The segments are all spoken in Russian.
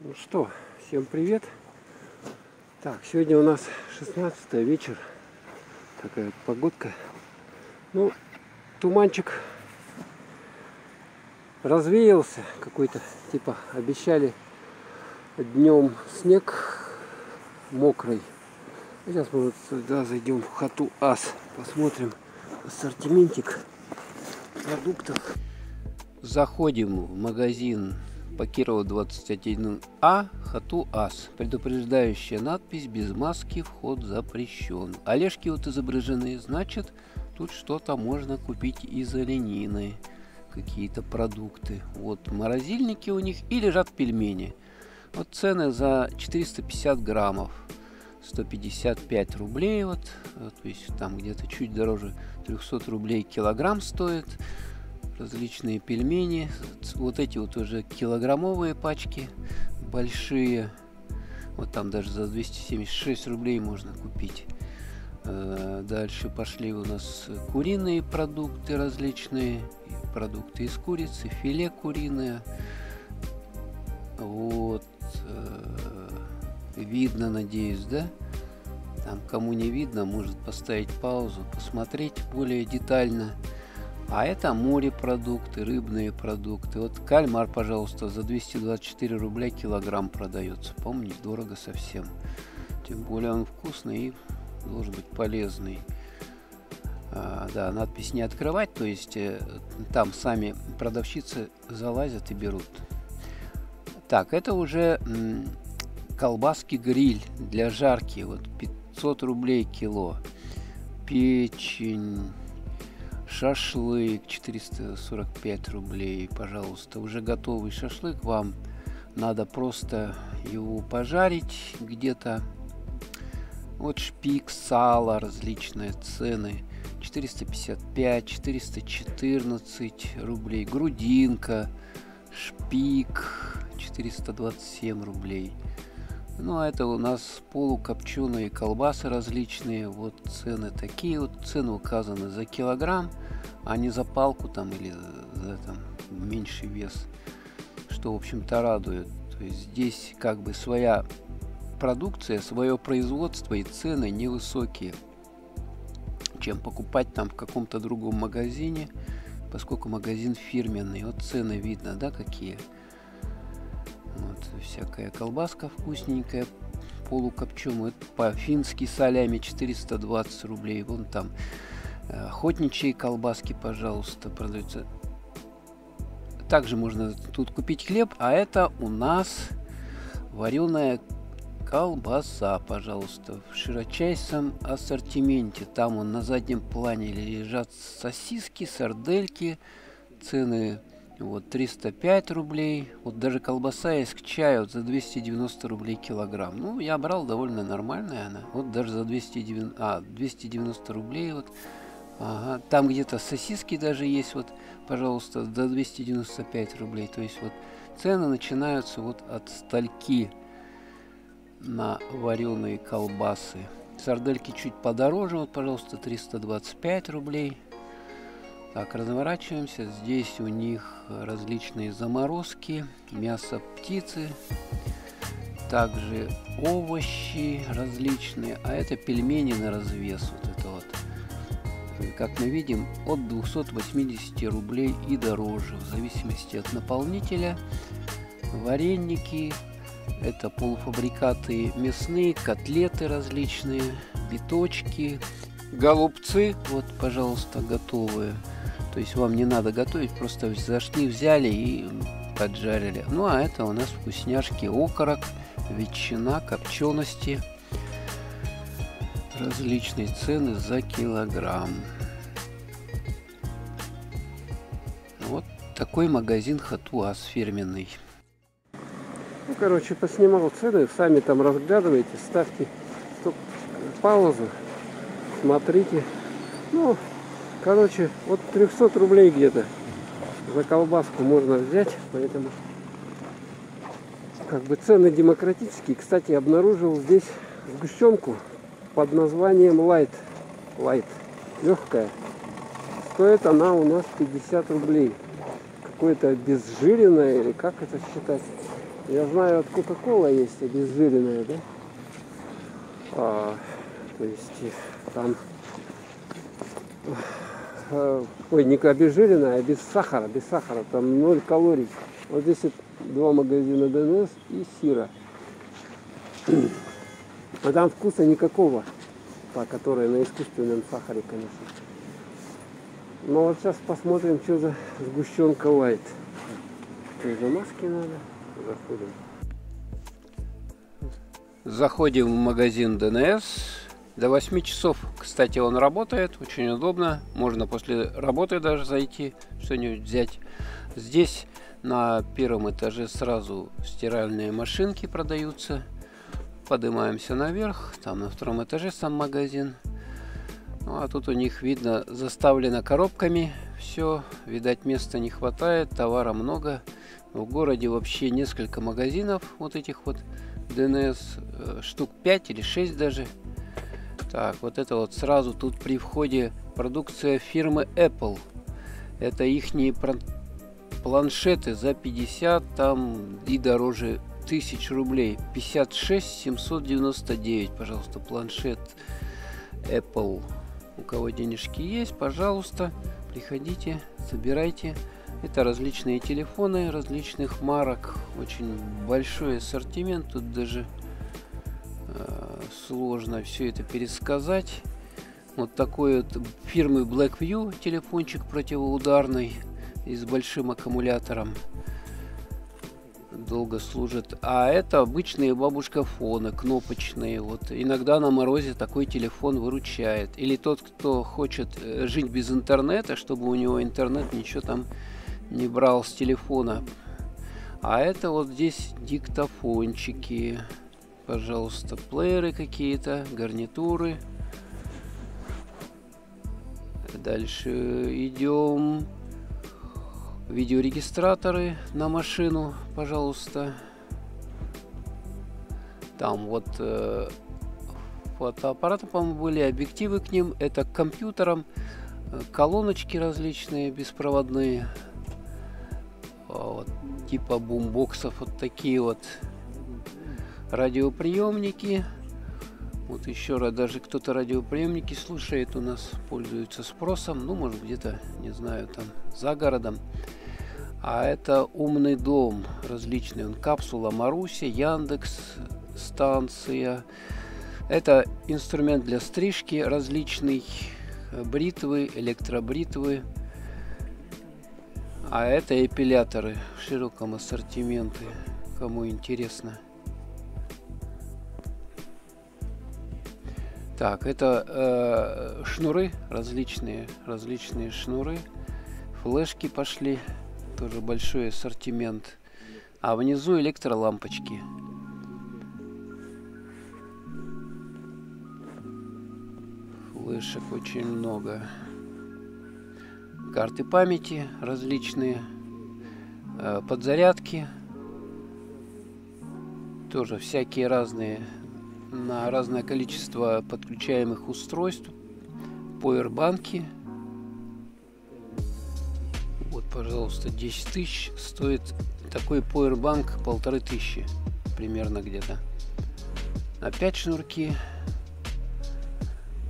Ну что, всем привет. Так, сегодня у нас 16 вечер. Такая вот погодка. Ну, туманчик развеялся какой-то. Типа обещали днем снег мокрый. Сейчас мы вот сюда зайдем в хату АС. Посмотрим ассортиментик продуктов. Заходим в магазин по Кирова 21А, хату АС. Предупреждающая надпись: без маски вход запрещен. Олежки вот изображены, значит, тут что-то можно купить из оленины, какие-то продукты. Вот морозильники у них, и лежат пельмени. Вот цены за 450 граммов. 155 рублей, вот, то есть там где-то чуть дороже 300 рублей килограмм стоит. Различные пельмени, вот эти вот уже килограммовые пачки большие, вот там даже за 276 рублей можно купить. Дальше пошли у нас куриные продукты различные, продукты из курицы, филе куриное. Вот, видно, надеюсь, да? Там, кому не видно, может поставить паузу, посмотреть более детально. А это морепродукты, рыбные продукты. Вот кальмар, пожалуйста, за 224 рубля килограмм продается. Помните, дорого совсем. Тем более он вкусный и должен быть полезный. Да, надпись не открывать, то есть там сами продавщицы залазят и берут. Так, это уже колбаски гриль для жарки. Вот 500 рублей кило. Печень. Шашлык 445 рублей, пожалуйста. Уже готовый шашлык, вам надо просто его пожарить где-то. Вот шпик, сало, различные цены. 455, 414 рублей. Грудинка, шпик 427 рублей. Ну, а это у нас полукопченые колбасы различные. Вот цены такие. Вот цены указаны за килограмм, а не за палку там или за там меньший вес. Что, в общем-то, радует. То есть здесь как бы своя продукция, свое производство и цены невысокие, чем покупать там в каком-то другом магазине, поскольку магазин фирменный. Вот цены видно, да, какие. Вот, всякая колбаска вкусненькая, полукопченая. По-фински солями 420 рублей. Вон там охотничьи колбаски, пожалуйста, продаются. Также можно тут купить хлеб, а это у нас вареная колбаса, пожалуйста, в широчайшем ассортименте. Там на заднем плане лежат сосиски, сардельки, цены. Вот 305 рублей. Вот даже колбаса есть к чаю за 290 рублей килограмм. Ну, я брал, довольно нормальная она. Вот даже за 290 рублей. Вот. Ага. Там где-то сосиски даже есть. Вот, пожалуйста, за 295 рублей. То есть вот цены начинаются вот от стальки на вареные колбасы. Сардельки чуть подороже. Вот, пожалуйста, 325 рублей. Так, разворачиваемся. Здесь у них различные заморозки, мясо птицы, также овощи различные. А это пельмени на развес. Вот это вот. Как мы видим, от 280 рублей и дороже, в зависимости от наполнителя. Вареники, это полуфабрикаты мясные, котлеты различные, биточки, голубцы. Вот, пожалуйста, готовые. То есть вам не надо готовить, просто зашли, взяли и поджарили. Ну, а это у нас вкусняшки, окорок, ветчина, копчености. Различные цены за килограмм. Вот такой магазин хату АС фирменный. Ну, короче, поснимал цены, сами там разглядывайте, ставьте паузу, смотрите. Ну, короче, вот 300 рублей где-то за колбаску можно взять, поэтому как бы цены демократические. Кстати, обнаружил здесь сгущенку под названием Light, легкая. Стоит она у нас 50 рублей. Какое-то обезжиренное, или как это считать? Я знаю, от Coca-Cola есть обезжиренная, да? То есть там... Ой, не обезжиренная, а без сахара, без сахара. Там 0 калорий. Вот здесь вот 2 магазина ДНС и Сира. А там вкуса никакого, по которой на искусственном сахаре, конечно. Но вот сейчас посмотрим, что за сгущенка лайт. За маски надо. Заходим. Заходим в магазин ДНС. До 8 часов, кстати, он работает. Очень удобно. Можно после работы даже зайти, что-нибудь взять. Здесь на первом этаже сразу стиральные машинки продаются. Поднимаемся наверх. Там на втором этаже сам магазин. Ну, а тут у них, видно, заставлено коробками все. Видать, места не хватает, товара много. В городе вообще несколько магазинов вот этих вот ДНС. Штук 5 или 6 даже. Так, вот это вот сразу тут при входе продукция фирмы Apple. Это ихние планшеты за 50 там и дороже 1000 рублей. 56 799, пожалуйста, планшет Apple. У кого денежки есть, пожалуйста, приходите, собирайте. Это различные телефоны различных марок. Очень большой ассортимент. Тут даже сложно все это пересказать. Вот такой вот фирмы Blackview телефончик противоударный и с большим аккумулятором. Долго служит. А это обычные бабушкафоны, кнопочные. Вот иногда на морозе такой телефон выручает. Или тот, кто хочет жить без интернета, чтобы у него интернет ничего там не брал с телефона. А это вот здесь диктофончики. Пожалуйста, плееры какие-то, гарнитуры. Дальше идем. Видеорегистраторы на машину, пожалуйста. Там вот фотоаппараты, по-моему, были, объективы к ним. Это к компьютерам, колоночки различные, беспроводные. Вот, типа бумбоксов, вот такие вот радиоприемники. Вот еще раз, даже кто-то радиоприемники слушает у нас, пользуется спросом. Ну, может, где-то, не знаю, там за городом. А это умный дом различный. Он капсула Маруся, Яндекс, станция. Это инструмент для стрижки различный. Бритвы, электробритвы. А это эпиляторы в широком ассортименте. Кому интересно. Так, это шнуры, различные шнуры, флешки пошли, тоже большой ассортимент. А внизу электролампочки. Флешек очень много. Карты памяти различные, подзарядки, тоже всякие разные. На разное количество подключаемых устройств, пауэрбанки. Вот, пожалуйста, 10 тысяч стоит такой пауэрбанк, 1500 примерно где-то. Опять шнурки.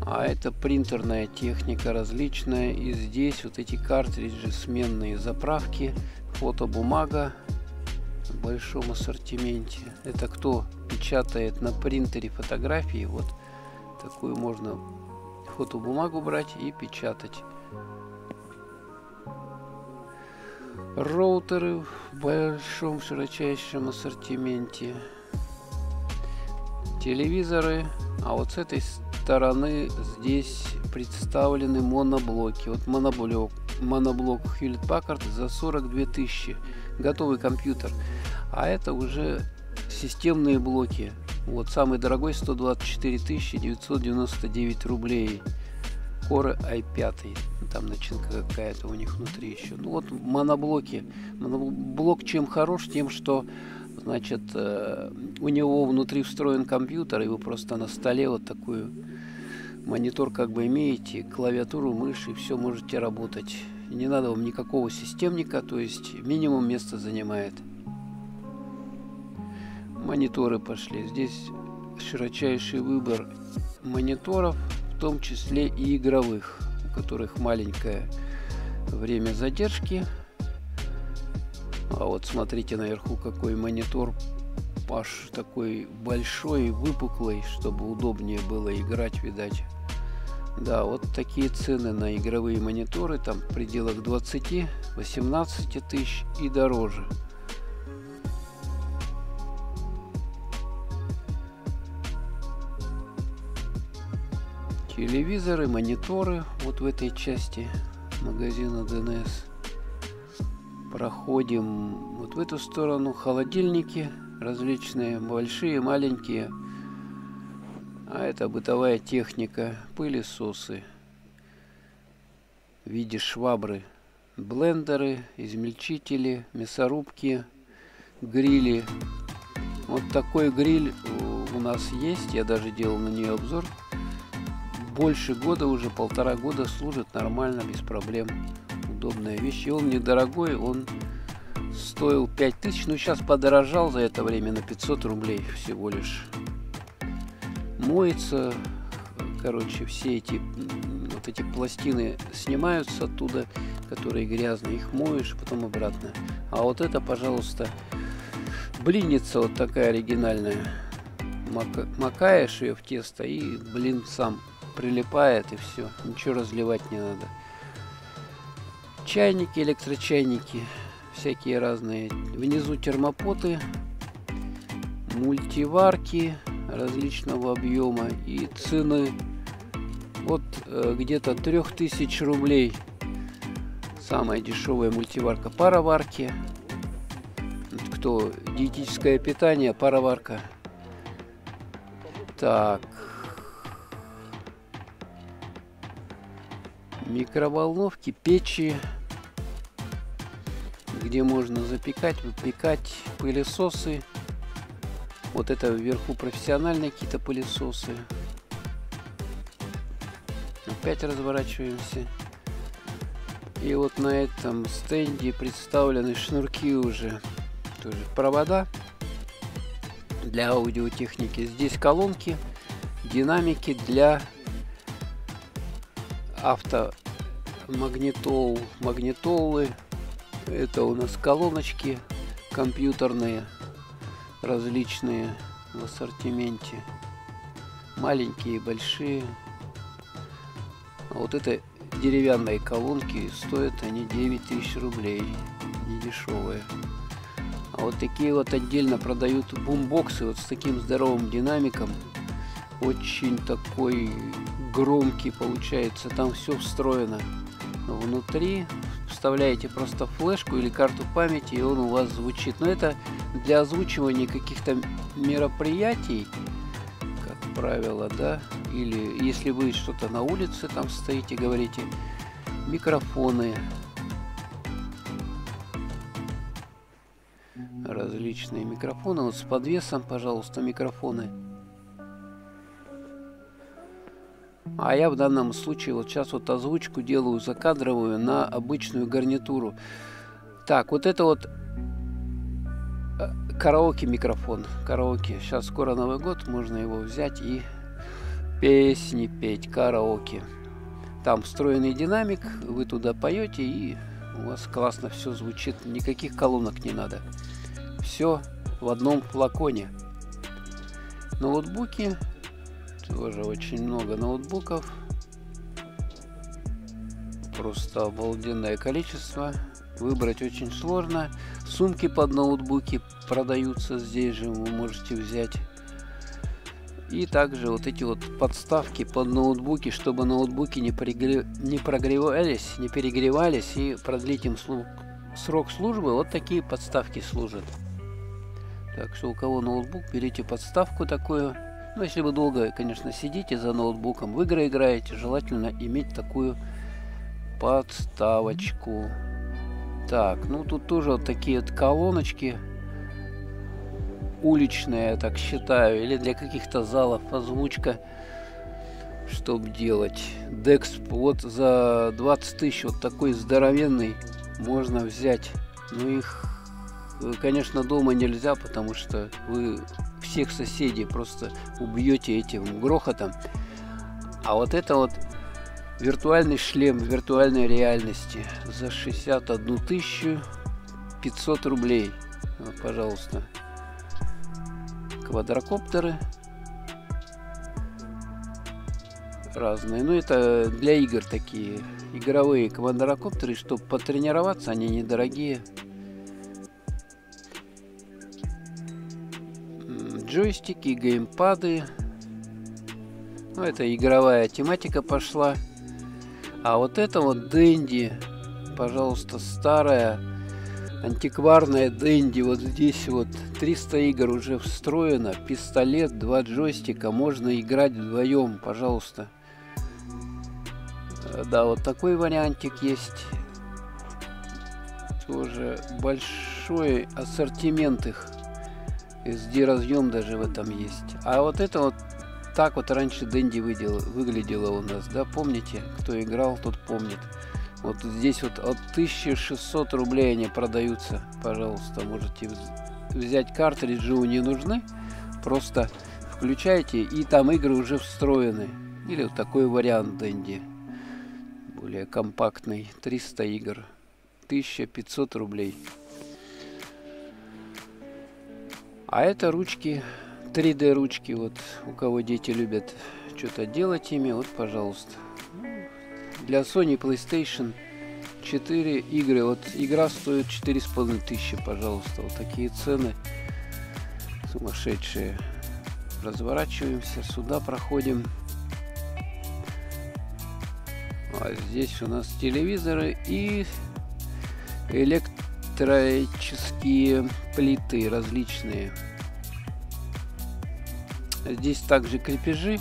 А это принтерная техника различная. И здесь вот эти картриджи, сменные заправки, фотобумага в большом ассортименте. Это кто печатает на принтере фотографии, вот такую можно фотобумагу брать и печатать. Роутеры в большом широчайшем ассортименте. Телевизоры. А вот с этой стороны здесь представлены моноблоки. Вот моноблок Hewlett Packard за 42 тысячи. Готовый компьютер. А это уже системные блоки. Вот самый дорогой 124 999 рублей. Core i5. Там начинка какая-то у них внутри еще. Ну вот моноблоки. Моноблок чем хорош? Тем, что значит у него внутри встроен компьютер, и вы просто на столе вот такую монитор как бы имеете, клавиатуру, мышь, и все можете работать. Не надо вам никакого системника, то есть минимум места занимает. Мониторы пошли. Здесь широчайший выбор мониторов, в том числе и игровых, у которых маленькое время задержки. А вот смотрите наверху, какой монитор, аж такой большой, выпуклый, чтобы удобнее было играть, видать. Да, вот такие цены на игровые мониторы, там в пределах 20-18 тысяч и дороже. Телевизоры, мониторы вот в этой части магазина DNS. Проходим вот в эту сторону. Холодильники различные, большие, маленькие. А это бытовая техника, пылесосы в виде швабры, блендеры, измельчители, мясорубки, грили. Вот такой гриль у нас есть, я даже делал на нее обзор. Больше года, уже 1,5 года служит нормально, без проблем. Удобная вещь. И он недорогой, он стоил 5000, но сейчас подорожал за это время на 500 рублей всего лишь. Моется, короче, все эти вот эти пластины снимаются оттуда, которые грязные, их моешь, потом обратно. А вот это, пожалуйста, блинница вот такая оригинальная. Макаешь ее в тесто, и блин сам прилипает, и все, ничего разливать не надо. Чайники, электрочайники, всякие разные. Внизу термопоты, мультиварки различного объема и цены от где-то 3000 рублей. Самая дешевая мультиварка, пароварки. Кто диетическое питание, пароварка. Так. Микроволновки, печи, где можно запекать, выпекать, пылесосы. Вот это вверху профессиональные какие-то пылесосы. Опять разворачиваемся. И вот на этом стенде представлены шнурки уже. Тоже провода для аудиотехники. Здесь колонки, динамики для магнитолы. Это у нас колоночки компьютерные различные в ассортименте, маленькие, большие. А вот это деревянные колонки, стоят они 9000 рублей, не дешевые. А вот такие вот отдельно продают бумбоксы вот с таким здоровым динамиком, очень такой громкий получается, там все встроено внутри. Вставляете просто флешку или карту памяти, и он у вас звучит. Но это для озвучивания каких-то мероприятий, как правило, да, или если вы что-то на улице там стоите, говорите. Микрофоны различные микрофоны, вот с подвесом, пожалуйста, микрофоны. А я в данном случае вот сейчас вот озвучку делаю закадровую на обычную гарнитуру. Так, вот это вот караоке микрофон. Караоке. Сейчас скоро Новый год, можно его взять и песни петь. Караоке. Там встроенный динамик, вы туда поете, и у вас классно все звучит. Никаких колонок не надо. Все в одном флаконе. Ноутбуки. Тоже очень много ноутбуков. Просто обалденное количество. Выбрать очень сложно. Сумки под ноутбуки продаются здесь же, вы можете взять. И также вот эти вот подставки под ноутбуки, чтобы ноутбуки не прогревались, не перегревались, и продлить им срок службы. Вот такие подставки служат. Так что у кого ноутбук, берите подставку такую. Ну, если вы долго, конечно, сидите за ноутбуком, в игры играете, желательно иметь такую подставочку. Так, ну тут тоже вот такие вот колоночки уличные, я так считаю, или для каких-то залов озвучка, чтобы делать. Dex вот за 20 тысяч вот такой здоровенный можно взять. Ну их конечно, дома нельзя, потому что вы всех соседей просто убьете этим грохотом. А вот это вот виртуальный шлем в виртуальной реальности за 61 500 рублей. Вот, пожалуйста. Квадрокоптеры разные. Ну, это для игр такие. Игровые квадрокоптеры, чтобы потренироваться, они недорогие. Джойстики, геймпады. Ну, это игровая тематика пошла. А вот это вот Денди, пожалуйста, старая антикварная Денди. Вот здесь вот 300 игр уже встроено. Пистолет, 2 джойстика. Можно играть вдвоем, пожалуйста. Да, вот такой вариантик есть. Тоже большой ассортимент их. SD разъем даже в этом есть. А вот это вот так вот раньше Денди выглядела у нас, да, помните? Кто играл, тот помнит. Вот здесь вот от 1600 рублей они продаются. Пожалуйста, можете взять картриджи, не нужны. Просто включаете, и там игры уже встроены. Или вот такой вариант Денди. Более компактный. 300 игр. 1500 рублей. А это ручки, 3D ручки, вот у кого дети любят что-то делать ими, вот, пожалуйста. Для Sony PlayStation 4 игры, вот игра стоит 4500, пожалуйста, вот такие цены сумасшедшие. Разворачиваемся, сюда проходим. А здесь у нас телевизоры и электрические плиты различные. Здесь также крепежи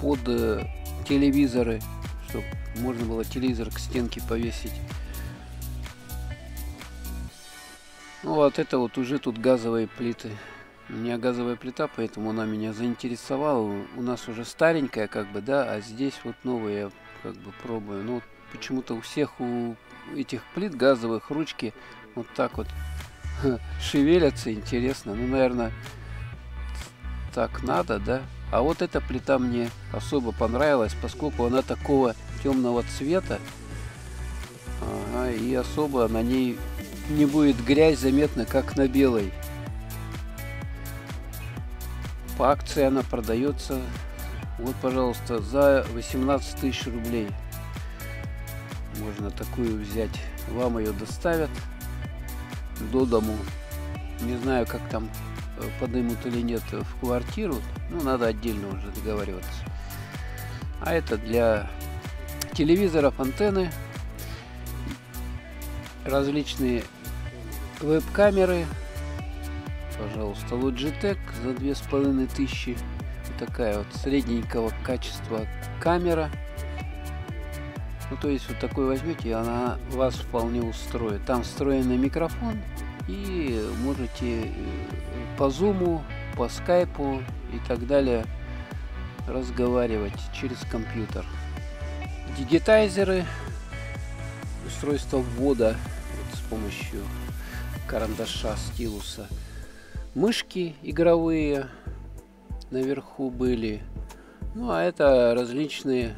под телевизоры, чтобы можно было телевизор к стенке повесить. Ну вот это вот уже тут газовые плиты. У меня газовая плита, поэтому она меня заинтересовала. У нас уже старенькая, как бы, да, а здесь вот новая, я как бы пробую. Ну, почему-то у всех у этих плит газовых ручки вот так вот шевелятся, интересно. Ну, наверное, так надо, да? А вот эта плита мне особо понравилась, поскольку она такого темного цвета. Ага, и особо на ней не будет грязь заметна, как на белой. По акции она продается, вот, пожалуйста, за 18 тысяч рублей. Можно такую взять. Вам ее доставят до дому. Не знаю, как там поднимут или нет в квартиру. Ну, надо отдельно уже договариваться. А это для телевизоров, антенны, различные веб-камеры. Пожалуйста, Logitech за 2500. Такая вот средненького качества камера. Ну, то есть вот такой возьмете, и она вас вполне устроит. Там встроенный микрофон, и можете по зуму, по скайпу и так далее разговаривать через компьютер. Дигитайзеры, устройство ввода вот, с помощью карандаша, стилуса. Мышки игровые наверху были. Ну, а это различные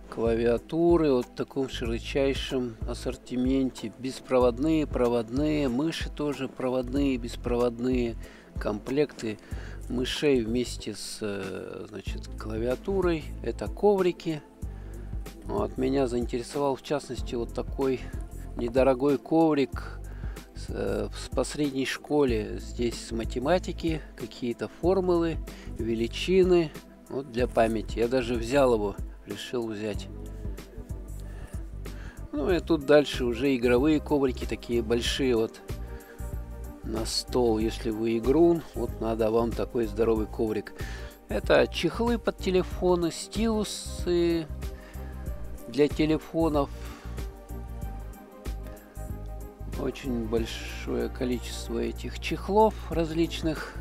клавиатуры вот в таком широчайшем ассортименте. Беспроводные, проводные, мыши тоже проводные, беспроводные, комплекты мышей вместе с, значит, клавиатурой. Это коврики. Вот, меня заинтересовал в частности вот такой недорогой коврик по средней школе. Здесь с математики, какие-то формулы, величины. Вот для памяти. Я даже взял его. Решил взять. Ну и тут дальше уже игровые коврики, такие большие вот на стол. Если вы игрун, вот надо вам такой здоровый коврик. Это чехлы под телефоны, стилусы для телефонов. Очень большое количество этих чехлов различных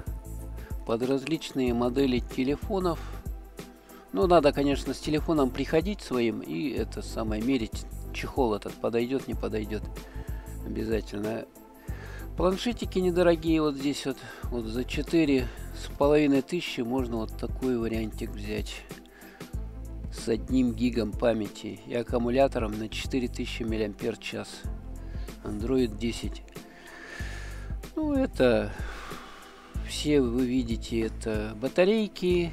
под различные модели телефонов. Ну, надо, конечно, с телефоном приходить своим и это самое мерить. Чехол этот подойдет, не подойдет. Обязательно. Планшетики недорогие, вот здесь вот за 4500 можно вот такой вариантик взять. С 1 гигом памяти и аккумулятором на 4000 мАч. Android 10. Ну, это все вы видите, это батарейки,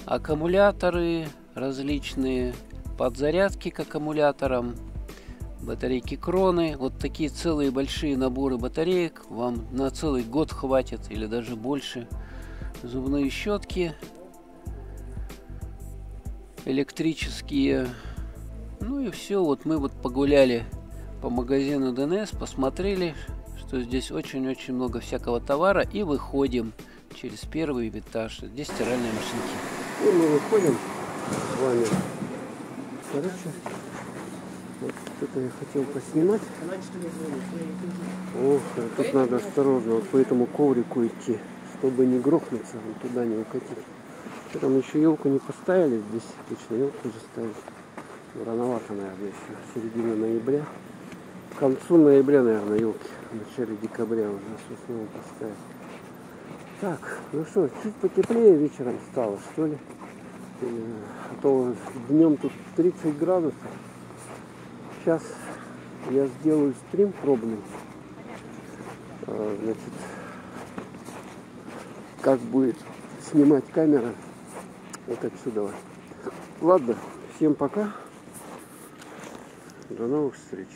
аккумуляторы различные, подзарядки к аккумуляторам, батарейки кроны. Вот такие целые большие наборы батареек вам на целый год хватит или даже больше. Зубные щетки электрические. Ну и все. Вот мы вот погуляли по магазину ДНС, посмотрели, что здесь очень-очень много всякого товара, и выходим через первый этаж. Здесь стиральные машинки. И мы выходим с вами. Короче, вот это я хотел поснимать. Ох, тут надо осторожно вот по этому коврику идти, чтобы не грохнуться, туда не укатить. Там еще елку не поставили, здесь точно елку уже ставить. Рановато, наверное, еще середина ноября. К концу ноября, наверное, елки. В начале декабря уже с основном поставить. Так, ну что, чуть потеплее вечером стало, что ли? А то днем тут 30 градусов. Сейчас я сделаю стрим пробный. Значит, как будет снимать камера вот отсюда. Ладно, всем пока. До новых встреч.